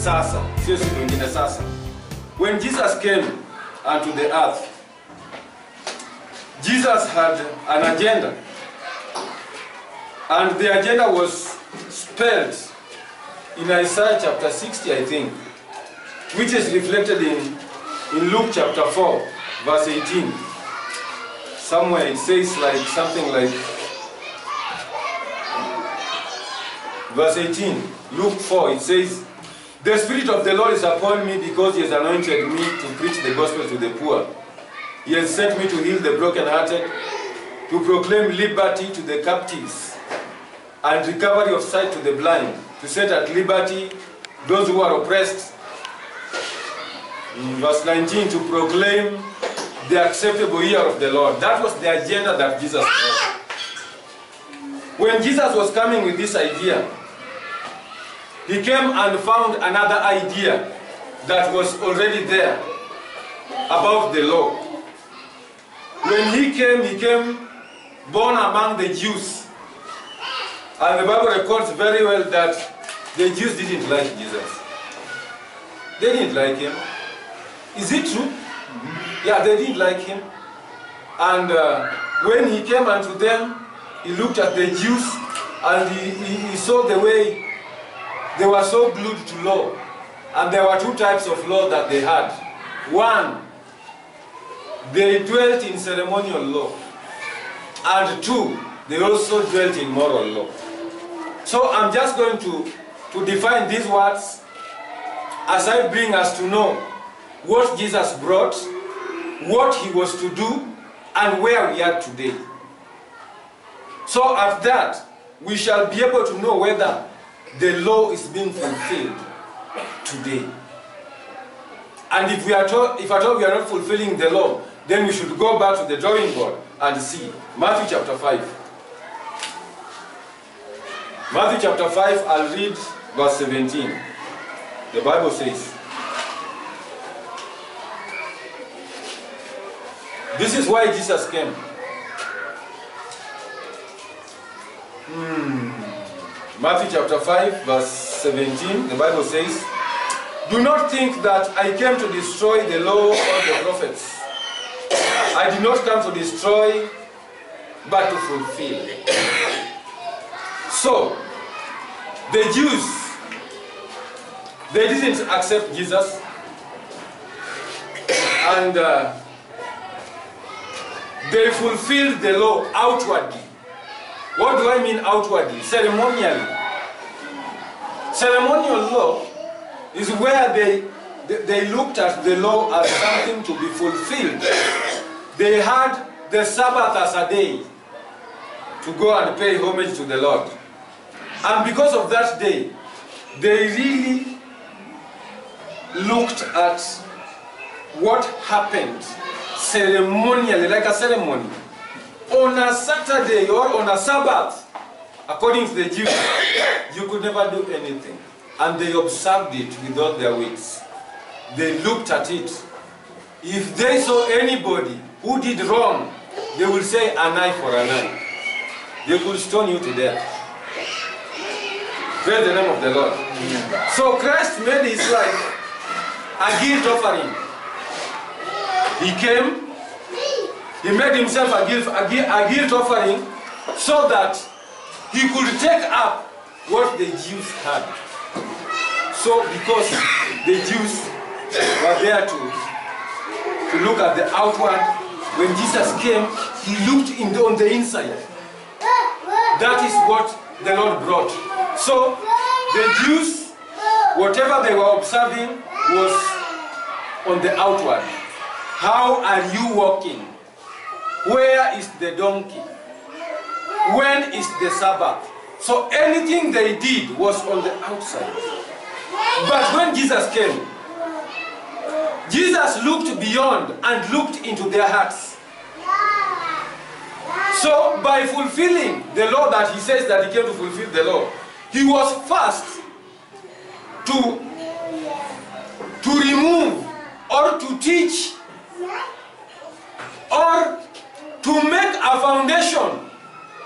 sasa, sio siku nyingine sasa. When Jesus came unto the earth, Jesus had an agenda, and the agenda was spelled in Isaiah chapter 60, I think, which is reflected in Luke chapter 4, verse 18. Somewhere it says like something like, verse 18, Luke 4, it says, "The Spirit of the Lord is upon me because He has anointed me to preach the gospel to the poor. He has sent me to heal the brokenhearted, to proclaim liberty to the captives, and recovery of sight to the blind, to set at liberty those who are oppressed." In verse 19, to proclaim the acceptable year of the Lord. That was the agenda that Jesus brought. When Jesus was coming with this idea, He came and found another idea that was already there about the law. When He came born among the Jews. And the Bible records very well that the Jews didn't like Jesus. They didn't like Him. Is it true? Yeah, they didn't like Him. And when He came unto them, He looked at the Jews and he saw the way they were so glued to law. And there were two types of law that they had. One, they dwelt in ceremonial law. And two, they also dwelt in moral law. So I'm just going to define these words as I bring us to know what Jesus brought, what He was to do, and where we are today. So at that, we shall be able to know whether the law is being fulfilled today. And if at all we are not fulfilling the law, then we should go back to the drawing board and see. Matthew chapter 5. Matthew chapter 5, I'll read verse 17. The Bible says, this is why Jesus came. Matthew chapter 5, verse 17, the Bible says, "Do not think that I came to destroy the law or the prophets. I did not come to destroy, but to fulfill." So, the Jews, they didn't accept Jesus, and they fulfilled the law outwardly. What do I mean outwardly? Ceremonially. Ceremonial law is where they looked at the law as something to be fulfilled. They had the Sabbath as a day to go and pay homage to the Lord. And because of that day, they really looked at what happened ceremonially, like a ceremony. On a Saturday or on a Sabbath, according to the Jews, you could never do anything. And they observed it with all their wits. They looked at it. If they saw anybody who did wrong, they would say an eye for an eye. They could stone you to death. Praise the name of the Lord. So Christ made His life a guilt offering. He came, He made Himself a guilt offering so that He could take up what the Jews had. So because the Jews were there to look at the outward, when Jesus came, He looked on the inside. That is what the Lord brought. So the Jews, whatever they were observing was on the outward. How are you walking? Where is the donkey? When is the Sabbath? So anything they did was on the outside. But when Jesus came, Jesus looked beyond and looked into their hearts. So by fulfilling the law that He says that He came to fulfill the law, He was first to remove or to teach or to make a foundation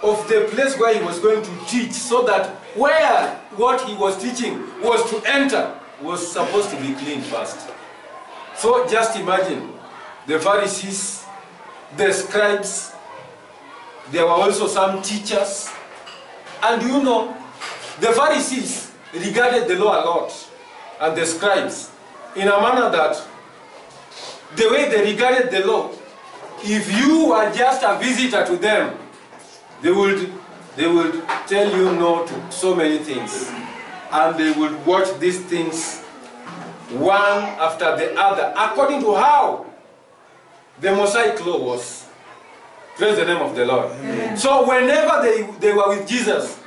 of the place where He was going to teach, so that where what He was teaching was to enter, was supposed to be clean first. So just imagine, the Pharisees, the scribes, there were also some teachers. And you know, the Pharisees regarded the law a lot, and the scribes, in a manner that the way they regarded the law, if you were just a visitor to them, they would tell you no to so many things. And they would watch these things one after the other, according to how the Mosaic law was. Praise the name of the Lord. Amen. So whenever they were with Jesus,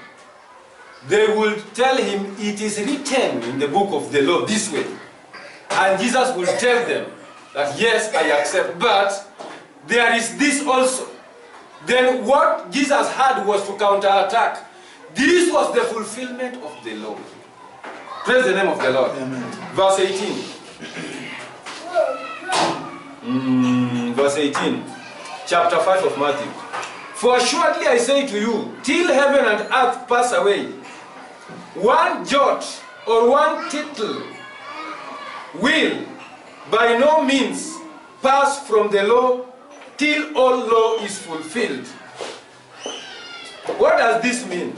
they would tell him, it is written in the book of the law this way. And Jesus will tell them that, yes, I accept, but there is this also. Then what Jesus had was to counterattack. This was the fulfillment of the law. Praise the name of the Lord. Amen. Verse 18. Verse 18. Chapter 5 of Matthew. For assuredly I say to you, till heaven and earth pass away, one jot or one tittle will by no means pass from the law till all law is fulfilled. What does this mean?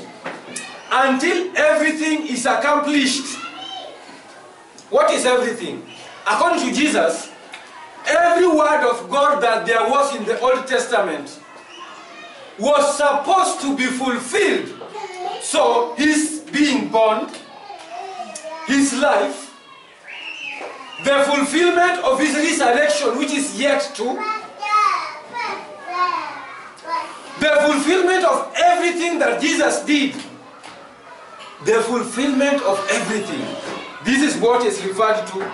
Until everything is accomplished. What is everything? According to Jesus, every word of God that there was in the Old Testament was supposed to be fulfilled. So his being born, his life, the fulfillment of his resurrection, which is yet to, the fulfillment of everything that Jesus did, the fulfillment of everything. This is what is referred to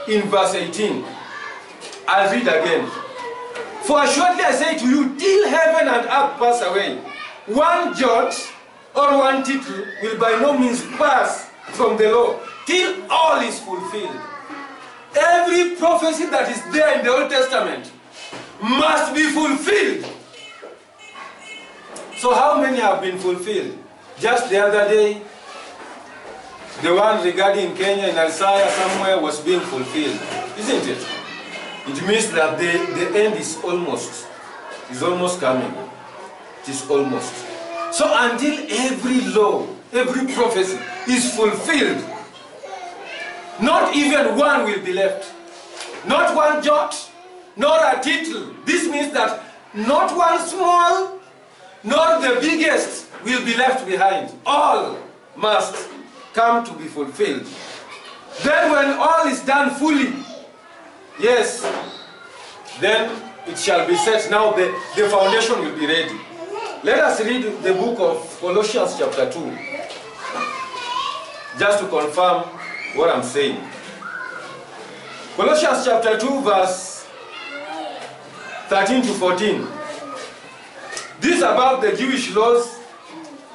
in verse 18. I'll read again. For assuredly I say to you, till heaven and earth pass away, one jot or one tittle will by no means pass from the law, till all is fulfilled. Every prophecy that is there in the Old Testament must be fulfilled. So how many have been fulfilled? Just the other day, the one regarding Kenya in Isaiah somewhere was being fulfilled, isn't it? It means that the end is almost coming. It is almost. So until every law, every prophecy is fulfilled, not even one will be left. Not one jot, nor a tittle. This means that not one small, nor the biggest will be left behind. All must come to be fulfilled. Then when all is done fully, yes, then it shall be set. Now the foundation will be ready. Let us read the book of Colossians chapter 2. Just to confirm what I'm saying. Colossians chapter 2 verse 13 to 14. This is about the Jewish laws,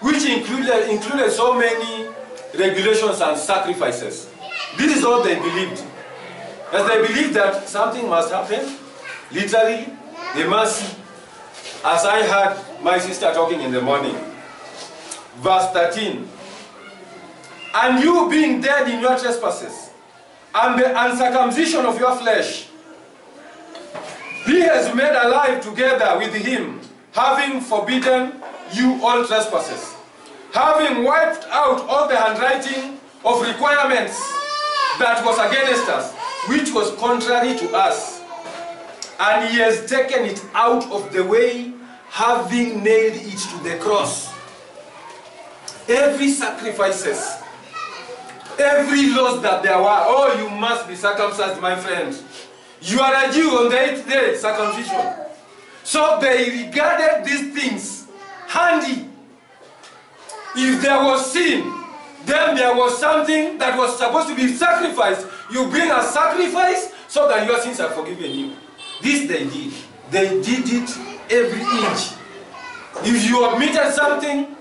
which included so many regulations and sacrifices. This is all they believed. As they believed that something must happen, literally, they must, as I heard my sister talking in the morning. Verse 13. And you being dead in your trespasses, and the uncircumcision of your flesh, he has made alive together with him, having forbidden you all trespasses, having wiped out all the handwriting of requirements that was against us, which was contrary to us. And he has taken it out of the way, having nailed it to the cross. Every sacrifices, every laws that there were, oh, you must be circumcised, my friend. You are a Jew on the 8th day, circumcision. So they regarded these things handy. If there was sin, then there was something that was supposed to be sacrificed. You bring a sacrifice so that your sins are forgiven you. This they did. They did it every inch. If you omitted something,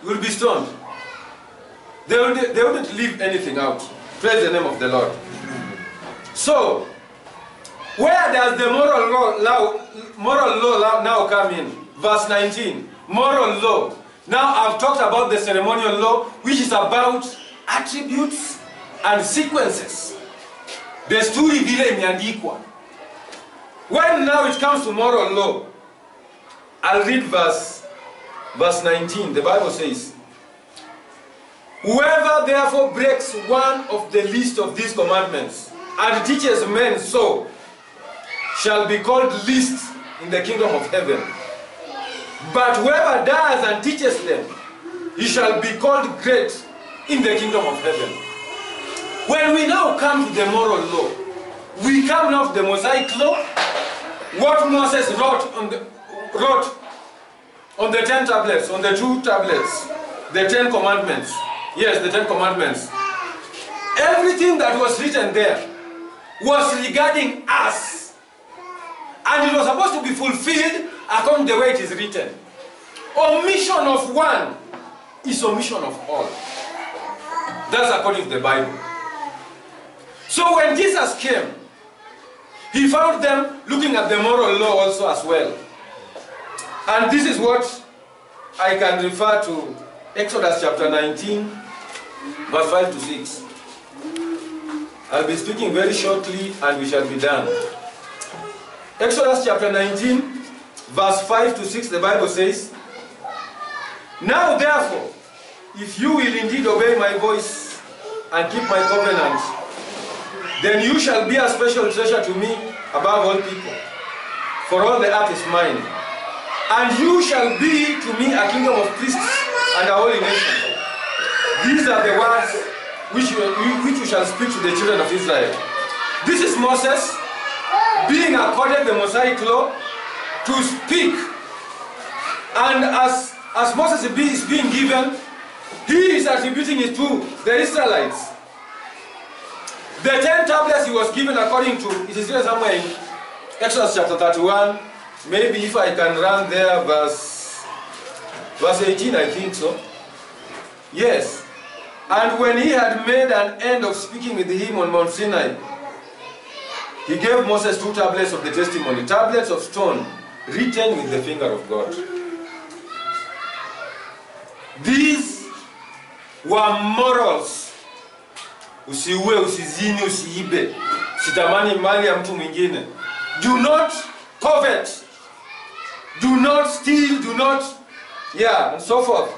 you will be stoned. They wouldn't leave anything out. Praise the name of the Lord. So, where does the moral law now come in? Verse 19. Moral law. Now I've talked about the ceremonial law, which is about attributes and sequences. Desturi vile imeandikwa. When now it comes to moral law, I'll read verse 19. The Bible says, whoever therefore breaks one of the least of these commandments and teaches men so shall be called least in the kingdom of heaven. But whoever does and teaches them, he shall be called great in the kingdom of heaven. When we now come to the moral law, we come now to the Mosaic law, what Moses wrote on the 10 tablets, on the 2 tablets, the 10 commandments. Yes, the 10 commandments. Everything that was written there was regarding us. And it was supposed to be fulfilled according to the way it is written. Omission of one is omission of all. That's according to the Bible. So when Jesus came, he found them looking at the moral law also as well. And this is what I can refer to Exodus chapter 19, verse 5 to 6. I'll be speaking very shortly and we shall be done. Exodus chapter 19, verse 5 to 6, the Bible says, now therefore, if you will indeed obey my voice and keep my covenant, then you shall be a special treasure to me above all people, for all the earth is mine. And you shall be to me a kingdom of priests and a holy nation. These are the words which you shall speak to the children of Israel. This is Moses being accorded the Mosaic law to speak. And as Moses is being given, he is attributing it to the Israelites. The 10 tablets he was given according to, it is written somewhere in Exodus chapter 31, maybe if I can run there, verse 18, I think so. Yes. And when he had made an end of speaking with him on Mount Sinai, he gave Moses 2 tablets of the testimony, tablets of stone, written with the finger of God. These were morals. Usiue, usizini, usiibe, usitamani mali ya mtu mwingine. Do not covet. Do not steal, do not, and so forth.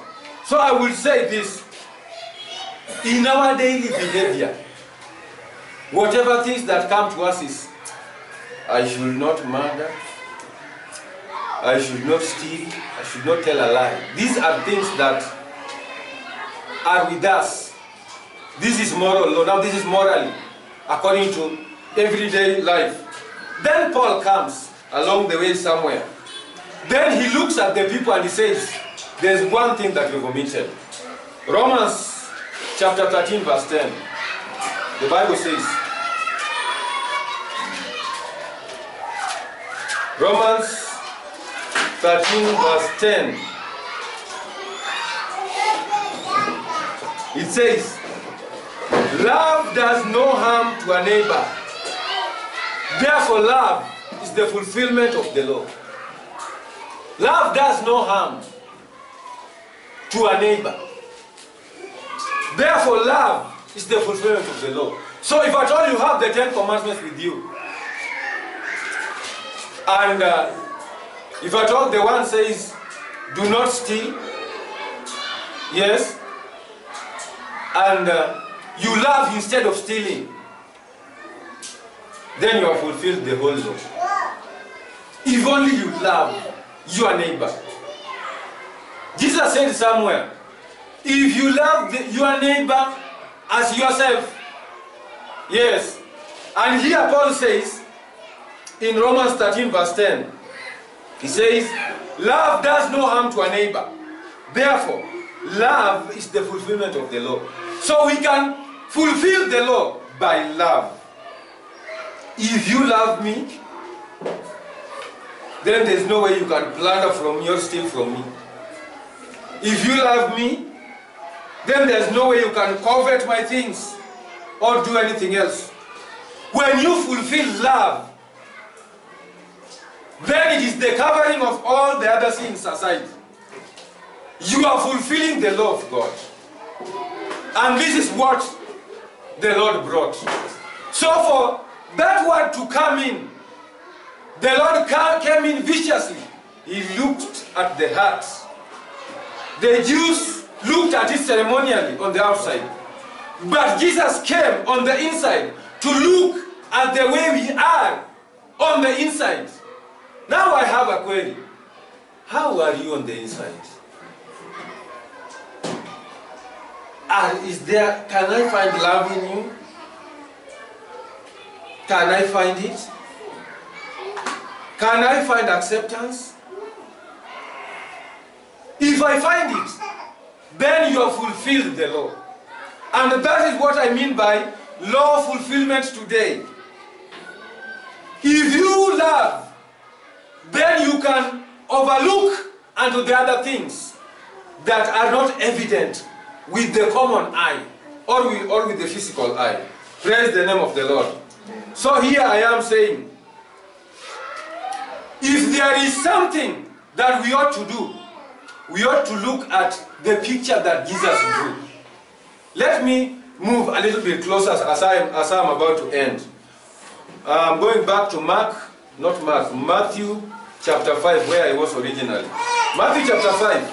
So I will say this. In our daily behavior, whatever things that come to us is, I should not murder, I should not steal, I should not tell a lie. These are things that are with us. This is moral law. Now this is morally, according to everyday life. Then Paul comes along the way somewhere. Then he looks at the people and he says, there's one thing that you've omitted. Romans chapter 13 verse 10. The Bible says, Romans 13 verse 10. It says, love does no harm to a neighbor. Therefore, love is the fulfillment of the law. Love does no harm to a neighbor. Therefore, love is the fulfillment of the law. So if at all you have the 10 commandments with you, and if at all the one says, do not steal, yes, and you love instead of stealing, then you have fulfilled the whole law. If only you love your neighbor. Jesus said somewhere, if you love your neighbor as yourself, yes. And here Paul says, in Romans 13 verse 10, he says, love does no harm to a neighbor. Therefore, love is the fulfillment of the law. So we can fulfill the law by love. If you love me, then there's no way you can plunder from me or steal from me. If you love me, then there's no way you can covet my things or do anything else. When you fulfill love, then it is the covering of all the other sins aside. You are fulfilling the law of God. And this is what the Lord brought. So for that word to come in, the Lord came in viciously. He looked at the heart. The Jews looked at it ceremonially on the outside. But Jesus came on the inside to look at the way we are on the inside. Now I have a query. How are you on the inside? Can I find love in you? Can I find it? Can I find acceptance? If I find it, then you have fulfilled the law. And that is what I mean by law fulfillment today. If you love, then you can overlook unto the other things that are not evident with the common eye or with the physical eye. Praise the name of the Lord. So here I am saying, if there is something that we ought to do, we ought to look at the picture that Jesus drew. Let me move a little bit closer as I'm about to end. I'm going back to Matthew chapter 5, where I was originally. Matthew chapter 5,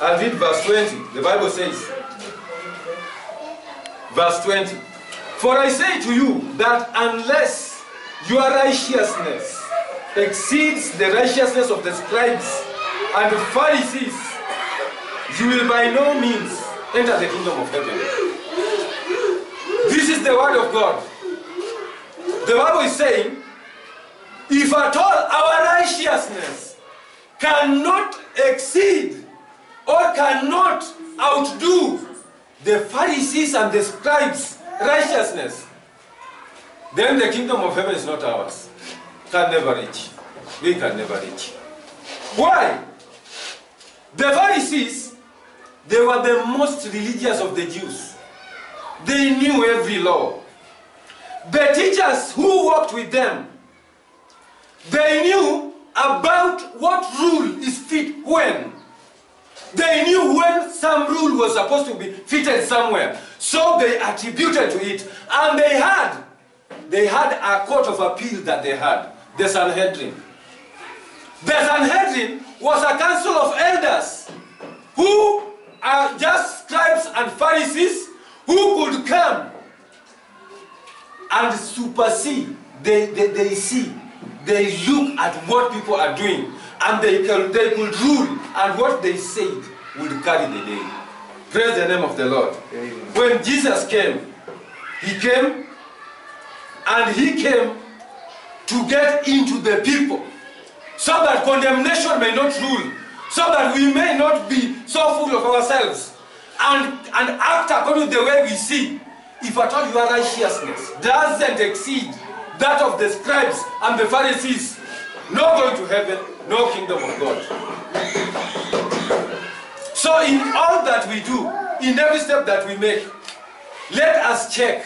I'll read verse 20. The Bible says, verse 20, "For I say to you that unless your righteousness exceeds the righteousness of the scribes and the Pharisees, you will by no means enter the kingdom of heaven." This is the word of God. The Bible is saying, if at all our righteousness cannot exceed or cannot outdo the Pharisees and the scribes' righteousness, then the kingdom of heaven is not ours. Can never reach. We can never reach. Why? The Pharisees, they were the most religious of the Jews. They knew every law. The teachers who worked with them, they knew about what rule is fit when. They knew when some rule was supposed to be fitted somewhere. So they attributed to it. And they had a court of appeal that they had, the Sanhedrin. The Sanhedrin was a council of elders who are just scribes and Pharisees who could come and supersede. They see, they look at what people are doing, and they could rule, and what they said would carry the day. Praise the name of the Lord. Amen. When Jesus came, he came to get into the people, so that condemnation may not rule, so that we may not be so full of ourselves and act according to the way we see. If at all your righteousness doesn't exceed that of the scribes and the Pharisees, no going to heaven, no kingdom of God. So in all that we do, in every step that we make, let us check,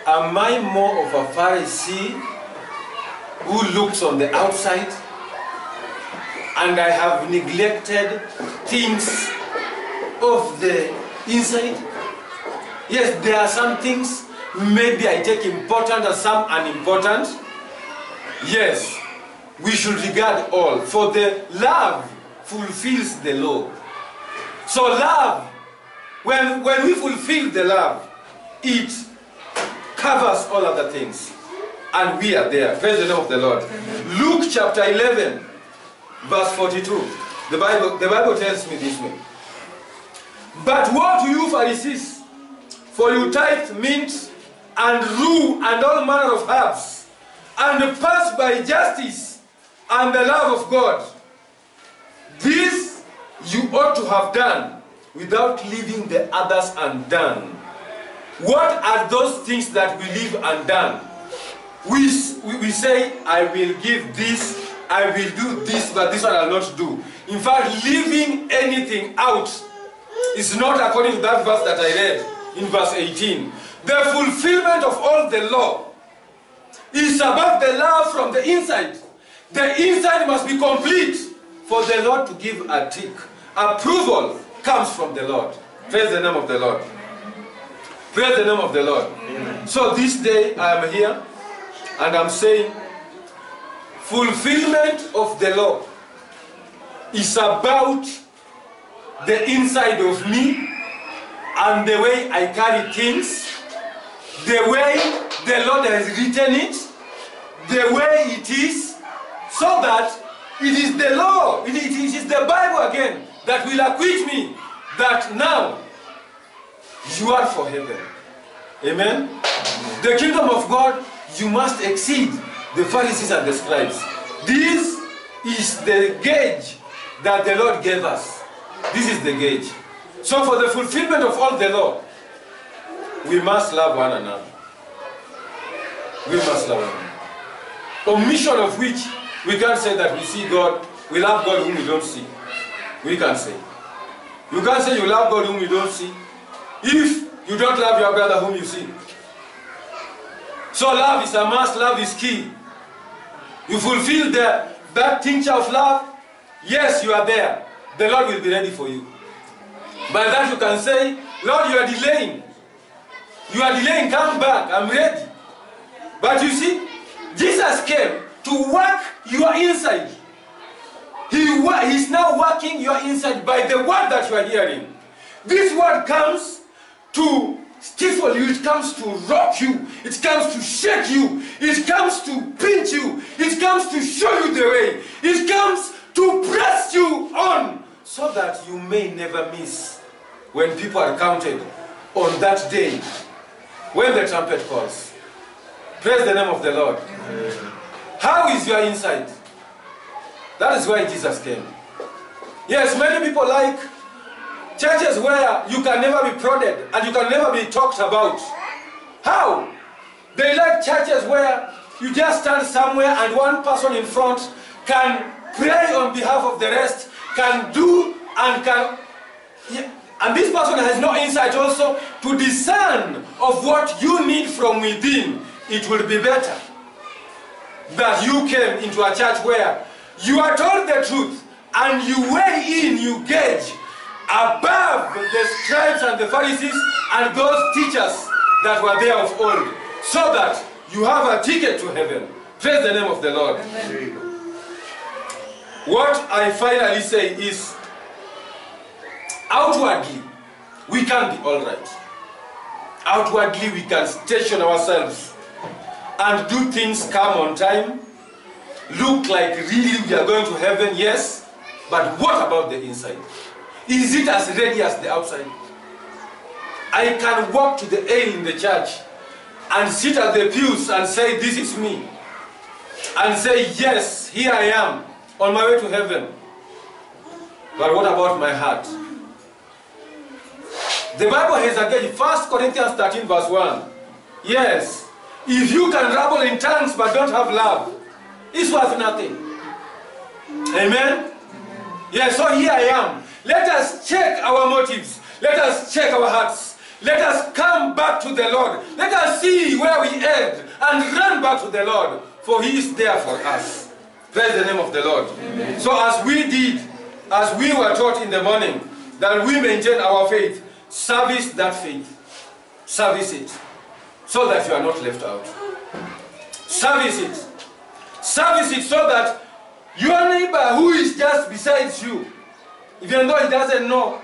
am I more of a Pharisee who looks on the outside, and I have neglected things of the inside? Yes, there are some things maybe I take important and some unimportant. Yes, we should regard all, for the love fulfills the law. So love, when we fulfill the love, it covers all other things. And we are there. Praise the name of the Lord. Luke chapter 11, verse 42. The Bible tells me this way. "But woe to you, Pharisees, for you tithe mint and rue and all manner of herbs, and pass by justice and the love of God. This you ought to have done without leaving the others undone." What are those things that we leave undone? We say, I will give this, I will do this, but this one I will not do. In fact, leaving anything out is not according to that verse that I read in verse 18. The fulfillment of all the law is about the love from the inside. The inside must be complete for the Lord to give a tick. Approval comes from the Lord. Praise the name of the Lord. Praise the name of the Lord. Amen. So this day I am here and I'm saying fulfillment of the law is about the inside of me and the way I carry things, the way the Lord has written it, the way it is, so that it is the law, it is the Bible again that will acquit me that now you are for heaven. Amen? The kingdom of God, you must exceed the Pharisees and the scribes. This is the gauge that the Lord gave us. This is the gauge. So for the fulfillment of all the law, we must love one another. We must love one another. Omission of which we can't say that we see God, we love God whom we don't see. We can't say. You can't say you love God whom you don't see if you don't love your brother whom you see. So love is a must, love is key. You fulfill that tincture of love, yes, you are there. The Lord will be ready for you. By that you can say, Lord, you are delaying. You are delaying, come back, I'm ready. But you see, Jesus came to work your inside. He's now working your inside by the word that you are hearing. This word comes to stifle you, it comes to rock you, it comes to shake you, it comes to pinch you, it comes to show you the way, it comes to press you on so that you may never miss when people are counted on that day when the trumpet calls. Praise the name of the Lord. Amen. How is your inside? That is why Jesus came. Yes, many people like churches where you can never be prodded and you can never be talked about. How? They like churches where you just stand somewhere and one person in front can pray on behalf of the rest, can do and can... And this person has no insight also to discern of what you need from within. It will be better that you came into a church where you are told the truth and you weigh in, you gauge above the scribes and the Pharisees and those teachers that were there of old, so that you have a ticket to heaven. Praise the name of the Lord. Amen. What I finally say is, outwardly, we can be all right. Outwardly, we can station ourselves and do things come on time, look like really we are going to heaven, yes, but what about the inside? Is it as ready as the outside? I can walk to the aisle in the church and sit at the pews and say, this is me. And say, yes, here I am, on my way to heaven. But what about my heart? The Bible has again, 1 Corinthians 13 verse 1. Yes, if you can rabble in tongues but don't have love, it's worth nothing. Amen? Yes, so here I am. Let us check our motives. Let us check our hearts. Let us come back to the Lord. Let us see where we erred and run back to the Lord, for He is there for us. Praise the name of the Lord. Amen. So as we did, as we were taught in the morning, that we maintain our faith, service that faith. Service it, so that you are not left out. Service it. Service it so that your neighbor who is just beside you, even though he doesn't know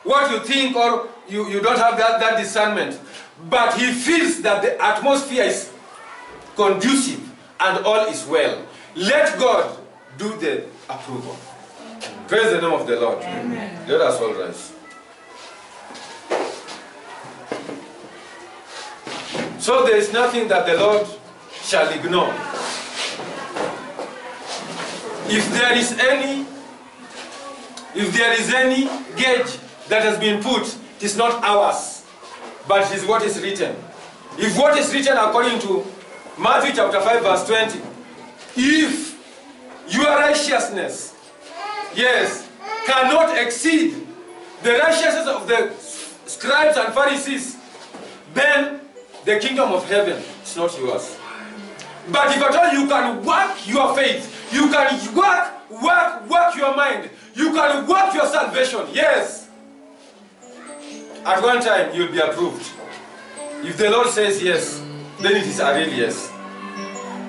what you think or you don't have that discernment, but he feels that the atmosphere is conducive and all is well. Let God do the approval. Praise the name of the Lord. Amen. Let us all rise. So there is nothing that the Lord shall ignore. If there is any gauge that has been put, it is not ours, but it is what is written. If what is written according to Matthew chapter 5 verse 20, if your righteousness, yes, cannot exceed the righteousness of the scribes and Pharisees, then the kingdom of heaven is not yours. But if at all you can work your faith, you can work your mind, you can work your salvation, yes, at one time you'll be approved. If the Lord says yes, then it is a real yes.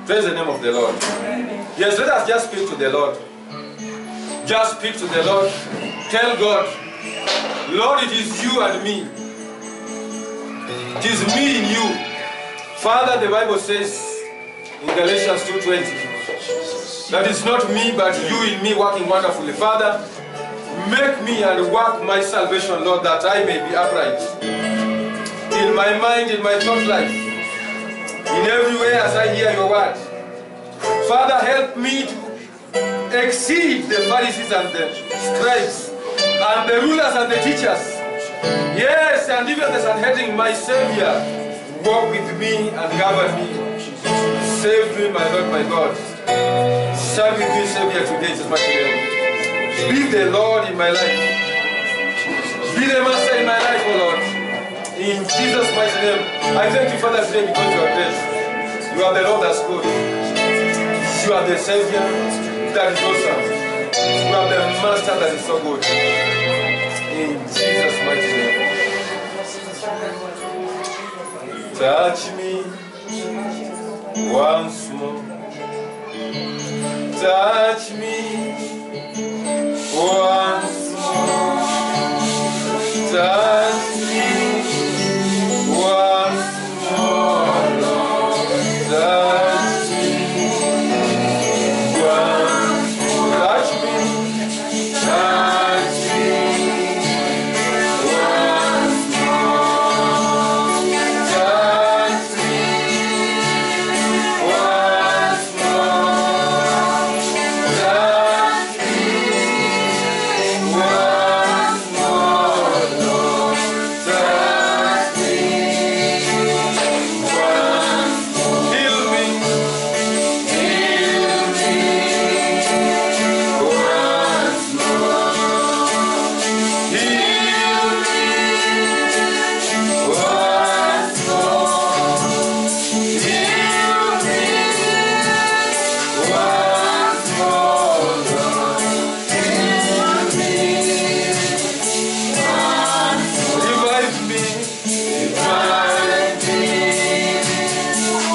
Praise the name of the Lord. Yes, let us just speak to the Lord. Just speak to the Lord. Tell God, Lord, it is you and me. It is me in you. Father, the Bible says in Galatians 2:20, that it's not me but you in me working wonderfully. Father, make me and work my salvation, Lord, that I may be upright. In my mind, in my thought life, in every way as I hear your word. Father, help me to exceed the Pharisees and the scribes and the rulers and the teachers. Yes, and even the Sanhedrin, my Savior, walk with me and govern me. Save me, my Lord, my God. Serve with me, Savior, today, Jesus' mighty name. Be the Lord in my life. Be the Master in my life, oh Lord. In Jesus' mighty name. I thank you, Father, today because you are great. You are the Lord that's good. You are the Savior that is awesome. You are the Master that is so good. In Jesus' mighty name. Touch me once more. Touch me once more. Touch me once more, Lord. Touch me once more. Touch me. Touch me once more. Touch me once more. Touch me once more, Lord. Touch me once more. Heal me. Heal me once more. Heal me once more. Heal me once more, Lord. Heal me once more. Revive me. Revive me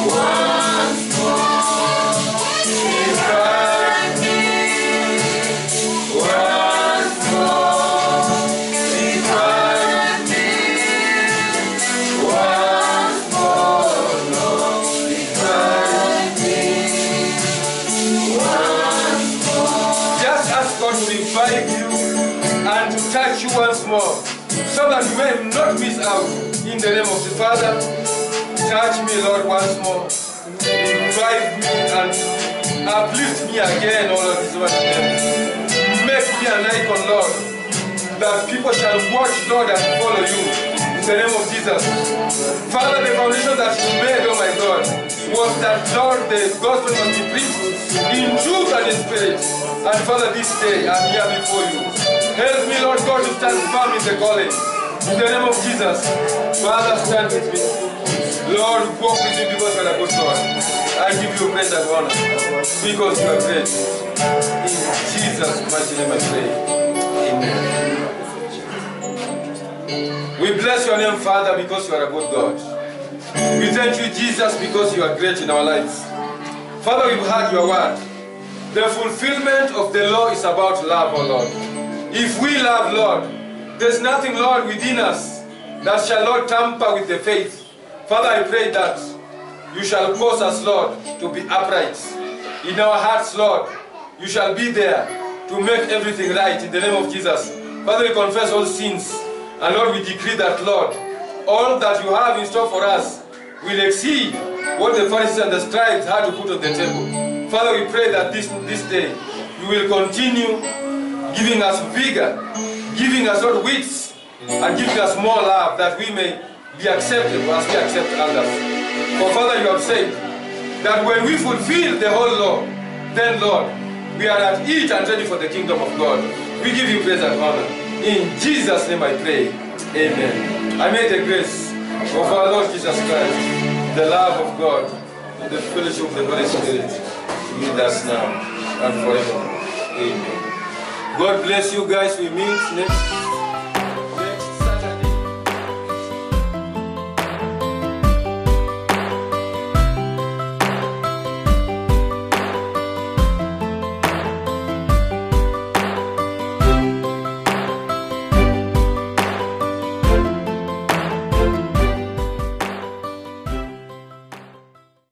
once more. Revive me once more. Revive me once more, Lord. Revive me once more. Just ask God to revive you and to touch you once more, so that you may not miss out. In the name of the Father, touch me, Lord, once more. Revive me and uplift me again, all of His word. Make me an icon, Lord, that people shall watch, Lord, and follow you. In the name of Jesus. Father, the foundation that you made, oh my God, was that, Lord, the gospel must be preached in truth and in spirit. And Father, this day I'm here before you. Help me, Lord God, to stand firm in the calling. In the name of Jesus. Father, stand with me. Lord, walk with me because you are a good God. I give you praise and honor because you are great. In Jesus' mighty name I pray. Amen. We bless your name, Father, because you are a good God. We thank you, Jesus, because you are great in our lives. Father, we've heard your word. The fulfillment of the law is about love, O Lord. If we love, Lord, there's nothing, Lord, within us that shall not tamper with the faith. Father, I pray that you shall cause us, Lord, to be upright. In our hearts, Lord, you shall be there to make everything right in the name of Jesus. Father, we confess all sins. And Lord, we decree that, Lord, all that you have in store for us will exceed what the Pharisees and the scribes had to put on the table. Father, we pray that this day you will continue giving us vigor, giving us all wits, and giving us more love that we may be accepted as we accept others. For Father, you have said that when we fulfill the whole law, then Lord, we are at ease and ready for the kingdom of God. We give you praise and honor. In Jesus' name I pray. Amen. I may the grace of our Lord Jesus Christ, the love of God, and the fellowship of the Holy Spirit be with us now and forever. Amen. God bless you guys. We meet next